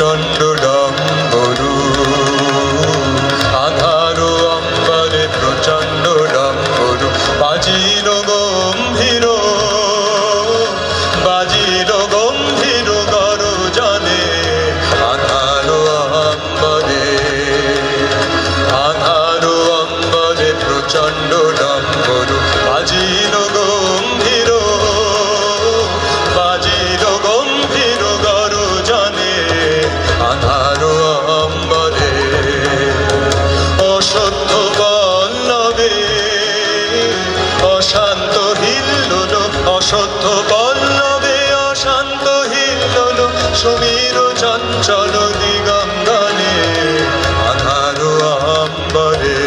প্রচণ্ড ডম্বরু, আধারো অম্বরে প্রচণ্ড ডম্বরু, বাজিল গম্ভীর, বাজিল গম্ভীর গর্জনে, আধারো অম্বরে, আধারো অম্বরে প্রচণ্ড ডম্বরু, বাজিল গম্ভীর, বাজিল গম্ভীর গর্জনে, আধারো অম্বরে। অসত্য পল্লবে অশান্ত হিল্লোল, অসত্য পল্লবে অশান্ত হিল্লোল, সমীর চঞ্চল দিগঙ্গনে, আধারো অম্বরে।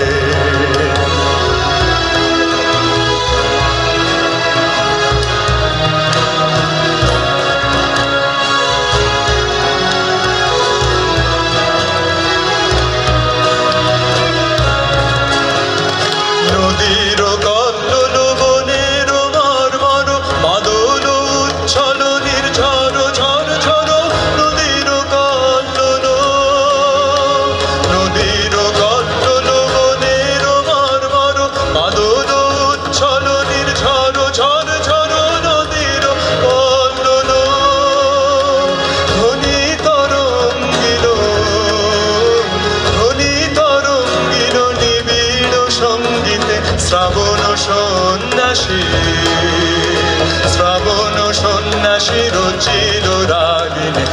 নদীর কল্লোল বনের মর্মর, মাদল উচ্ছল নির্ঝর ঝর ঝর, নদীর কল্লোল, নদীর কল্লোল বনের মর্মর, মাদল উচ্ছল নির্ঝর ঝর ঝর, নদীর কল্লোল। ধ্বনি তরঙ্গিল, ধ্বনি তরঙ্গিল নিবিড় সঙ্গীতে, শ্রাবণ সন্ন্যাসী, শ্রাবণ সন্ন্যাসী রচিল রাগিনী,